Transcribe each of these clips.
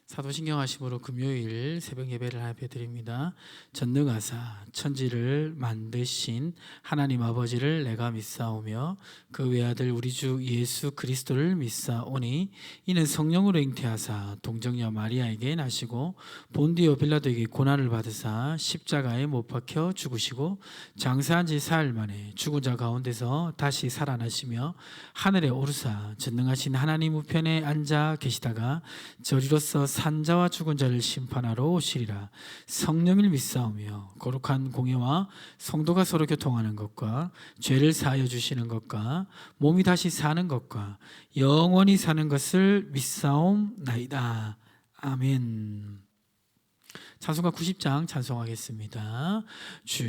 사도신경 하심으로 금요일 새벽 예배를 하여 드립니다. 전능하사 천지를 만드신 하나님 아버지를 내가 믿사오며 그 외아들 우리 주 예수 그리스도를 믿사오니 이는 성령으로 잉태하사 동정녀 마리아에게 나시고 본디오 빌라도에게 고난을 받으사 십자가에 못 박혀 죽으시고 장사한 지 사흘 만에 죽은 자 가운데서 다시 살아나시며 하늘에 오르사 전능하신 하나님 우편에 앉아 계시다가 저리로서 산자와 죽은 자를 심판하러 오시리라. 성령을 믿사오며 거룩한 공예와 성도가 서로 교통하는 것과 죄를 사하여 주시는 것과 몸이 다시 사는 것과 영원히 사는 것을 믿사옵나이다. 아멘. 찬송가 90장 찬송하겠습니다. 주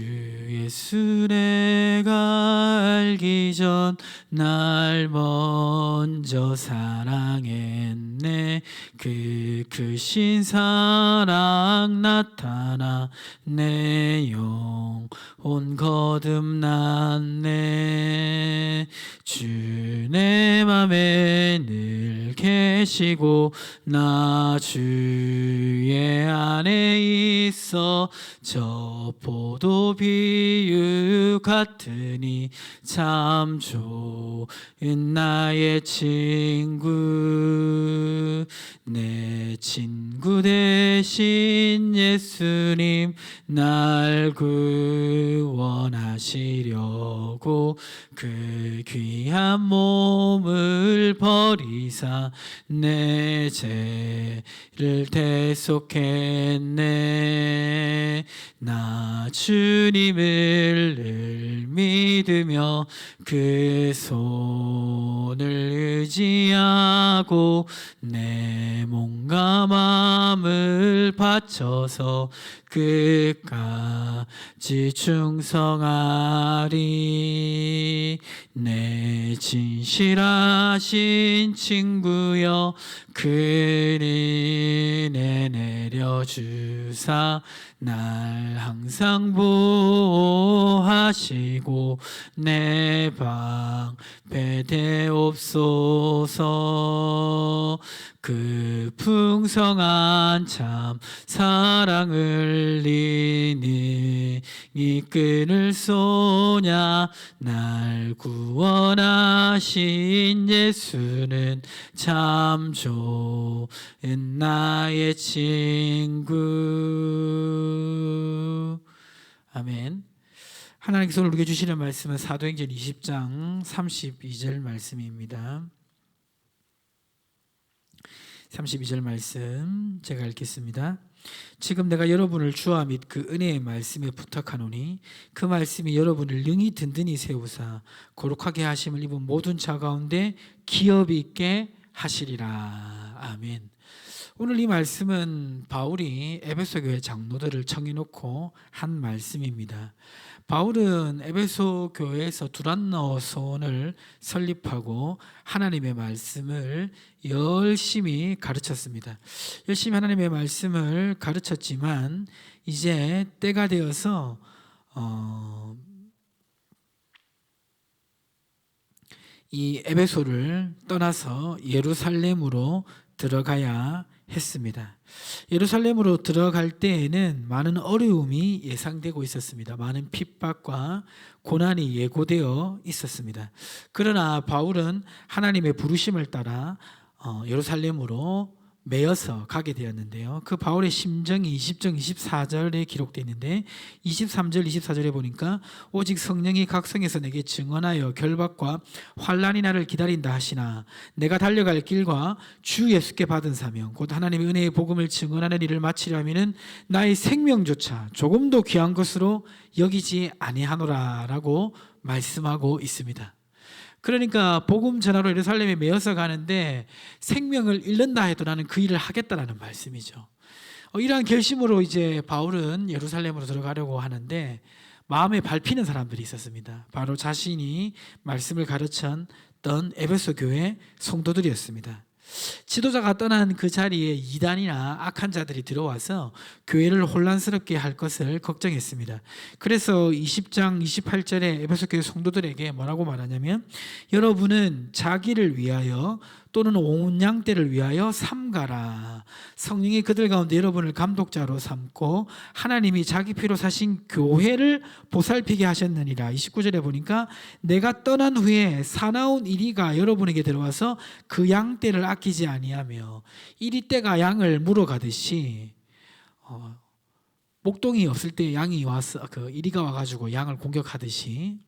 예수 내가 알기 전 날 먼저 사랑했네. 그 크신 사랑 나타나 내 영혼 거듭났네. 주 내 맘에 늘 계시고 나 주의 안에 있어 저 포도 비유 같으니 참 좋은 나의 친구. 내 친구 되신 예수님 날 구원하시려고 그 귀한 몸을 버리사 내 죄를 대속했네. 나 주님을 늘 믿으며 그 손을 의지하고 내 몸과 마음을 바쳐서 끝까지 충성하리. 내 진실하신 친구여 그 은혜 내려주사 날 항상 보호하시고 내 방패 되옵소서. 그 풍성한 참 사랑을 이니 이끈을 쏘냐. 날 구원하신 예수는 참 좋은 나의 친구. 아멘. 하나님께서 우리에게 주시는 말씀은 사도행전 20장 32절 말씀입니다. 32절 말씀 제가 읽겠습니다. 지금 내가 여러분을 주와 및 그 은혜의 말씀에 부탁하노니 그 말씀이 여러분을 능히 든든히 세우사 거룩하게 하심을 입은 모든 자 가운데 기업 있게 하시리라. 아멘. 오늘 이 말씀은 바울이 에베소 교회 장로들을 청해놓고 한 말씀입니다. 바울은 에베소 교회에서 두란노 소원을 설립하고 하나님의 말씀을 열심히 가르쳤습니다. 열심히 하나님의 말씀을 가르쳤지만 이제 때가 되어서 이 에베소를 떠나서 예루살렘으로 들어가야 했습니다. 예루살렘으로 들어갈 때에는 많은 어려움이 예상되고 있었습니다. 많은 핍박과 고난이 예고되어 있었습니다. 그러나 바울은 하나님의 부르심을 따라 예루살렘으로 매여서 가게 되었는데요. 그 바울의 심정이 20장 24절에 기록되어 있는데 23절 24절에 보니까 오직 성령이 각성에서 내게 증언하여 결박과 환난이 나를 기다린다 하시나 내가 달려갈 길과 주 예수께 받은 사명 곧 하나님의 은혜의 복음을 증언하는 일을 마치려 하면은 나의 생명조차 조금도 귀한 것으로 여기지 아니하노라 라고 말씀하고 있습니다. 그러니까 복음 전하러 예루살렘에 매여서 가는데 생명을 잃는다 해도 나는 그 일을 하겠다라는 말씀이죠. 이러한 결심으로 이제 바울은 예루살렘으로 들어가려고 하는데 마음에 밟히는 사람들이 있었습니다. 바로 자신이 말씀을 가르쳤던 에베소 교회 성도들이었습니다. 지도자가 떠난 그 자리에 이단이나 악한 자들이 들어와서 교회를 혼란스럽게 할 것을 걱정했습니다. 그래서 20장 28절에 에베소 교회 성도들에게 뭐라고 말하냐면 여러분은 자기를 위하여 또는 온 양떼를 위하여 삼가라. 성령이 그들 가운데 여러분을 감독자로 삼고 하나님이 자기 피로 사신 교회를 보살피게 하셨느니라. 29절에 보니까 내가 떠난 후에 사나운 이리가 여러분에게 들어와서 그 양떼를 아끼지 아니하며 이리떼가 양을 물어가듯이 목동이 없을 때 양이 와서 이리가 와가지고 양을 공격하듯이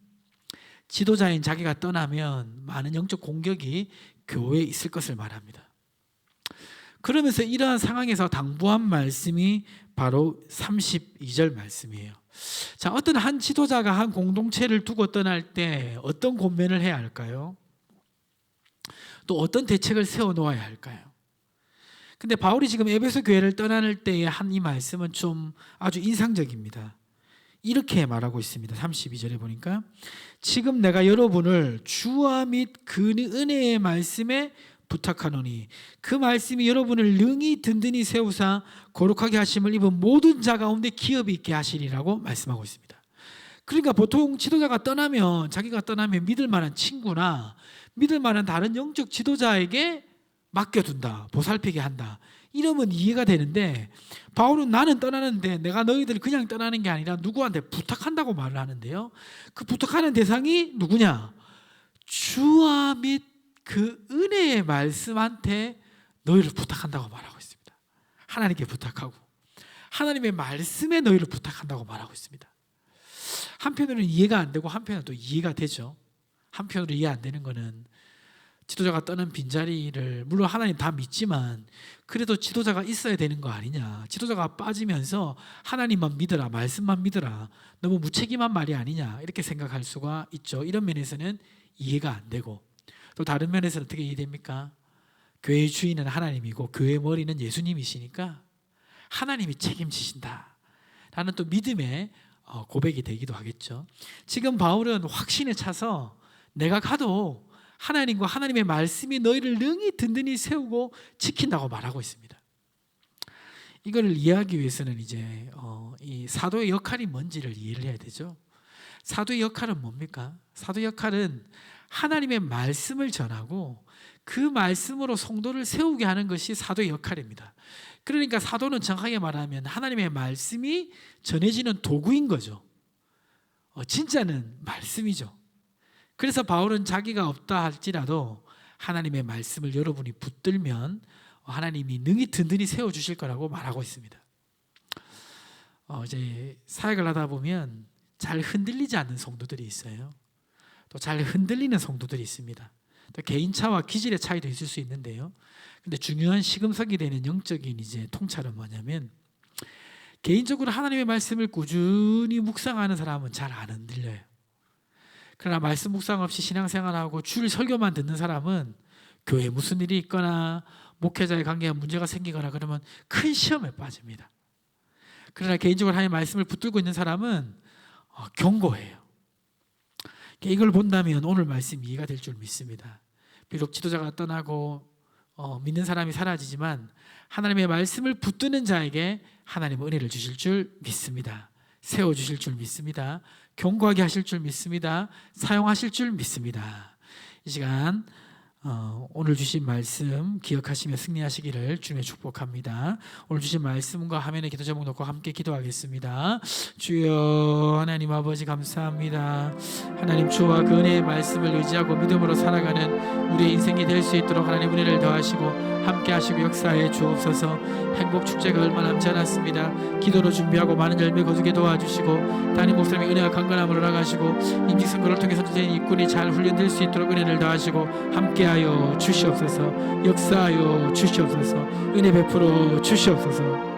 지도자인 자기가 떠나면 많은 영적 공격이 교회에 있을 것을 말합니다. 그러면서 이러한 상황에서 당부한 말씀이 바로 32절 말씀이에요. 자, 어떤 한 지도자가 한 공동체를 두고 떠날 때 어떤 권면을 해야 할까요? 또 어떤 대책을 세워놓아야 할까요? 근데 바울이 지금 에베소 교회를 떠나는 때에 한 이 말씀은 좀 아주 인상적입니다. 이렇게 말하고 있습니다. 32절에 보니까 지금 내가 여러분을 주와 및 그 은혜의 말씀에 부탁하노니 그 말씀이 여러분을 능히 든든히 세우사 거룩하게 하심을 입은 모든 자 가운데 기업이 있게 하시리라고 말씀하고 있습니다. 그러니까 보통 지도자가 떠나면 자기가 떠나면 믿을 만한 친구나 믿을 만한 다른 영적 지도자에게 맡겨둔다, 보살피게 한다, 이러면 이해가 되는데 바울은 나는 떠나는데 내가 너희들 그냥 떠나는 게 아니라 누구한테 부탁한다고 말을 하는데요. 그 부탁하는 대상이 누구냐? 주와 및 그 은혜의 말씀한테 너희를 부탁한다고 말하고 있습니다. 하나님께 부탁하고 하나님의 말씀에 너희를 부탁한다고 말하고 있습니다. 한편으로는 이해가 안 되고 한편으로는 또 이해가 되죠. 한편으로 이해 안 되는 거는 지도자가 떠난 빈자리를 물론 하나님 다 믿지만 그래도 지도자가 있어야 되는 거 아니냐, 지도자가 빠지면서 하나님만 믿어라, 말씀만 믿어라, 너무 무책임한 말이 아니냐 이렇게 생각할 수가 있죠. 이런 면에서는 이해가 안 되고 또 다른 면에서는 어떻게 이해됩니까? 교회의 주인은 하나님이고 교회의 머리는 예수님이시니까 하나님이 책임지신다 라는 또 믿음의 고백이 되기도 하겠죠. 지금 바울은 확신에 차서 내가 가도 하나님과 하나님의 말씀이 너희를 능히 든든히 세우고 지킨다고 말하고 있습니다. 이걸 이해하기 위해서는 이제 이 사도의 역할이 뭔지를 이해를 해야 되죠. 사도의 역할은 뭡니까? 사도의 역할은 하나님의 말씀을 전하고 그 말씀으로 성도를 세우게 하는 것이 사도의 역할입니다. 그러니까 사도는 정확하게 말하면 하나님의 말씀이 전해지는 도구인 거죠. 진짜는 말씀이죠. 그래서 바울은 자기가 없다 할지라도 하나님의 말씀을 여러분이 붙들면 하나님이 능히 든든히 세워주실 거라고 말하고 있습니다. 이제 사역을 하다 보면 잘 흔들리지 않는 성도들이 있어요. 또 잘 흔들리는 성도들이 있습니다. 또 개인차와 기질의 차이도 있을 수 있는데요. 근데 중요한 시금석이 되는 영적인 이제 통찰은 뭐냐면 개인적으로 하나님의 말씀을 꾸준히 묵상하는 사람은 잘 안 흔들려요. 그러나 말씀 묵상 없이 신앙생활하고 주일 설교만 듣는 사람은 교회에 무슨 일이 있거나 목회자의 관계에 문제가 생기거나 그러면 큰 시험에 빠집니다. 그러나 개인적으로 하나님의 말씀을 붙들고 있는 사람은 견고해요. 이걸 본다면 오늘 말씀이 이해가 될 줄 믿습니다. 비록 지도자가 떠나고 믿는 사람이 사라지지만 하나님의 말씀을 붙드는 자에게 하나님은 은혜를 주실 줄 믿습니다. 세워주실 줄 믿습니다. 견고하게 하실 줄 믿습니다. 사용하실 줄 믿습니다. 이 시간 오늘 주신 말씀 기억하시며 승리하시기를 주님의 축복합니다. 오늘 주신 말씀과 화면에 기도 제목 놓고 함께 기도하겠습니다. 주여 하나님 아버지 감사합니다. 하나님 주와 그 은혜의 말씀을 의지하고 믿음으로 살아가는 우리의 인생이 될 수 있도록 하나님 은혜를 더하시고 함께 하시고 역사해 주옵소서. 행복 축제가 얼마 남지 않았습니다. 기도로 준비하고 많은 열매 거두게 도와주시고 담임 목사님의 은혜와 강건함으로 나가시고 임직선거를 통해서 선생님 일꾼이 잘 훈련될 수 있도록 은혜를 더하시고 함께하여 주시옵소서. 역사하여 주시옵소서. 은혜 베풀어 주시옵소서.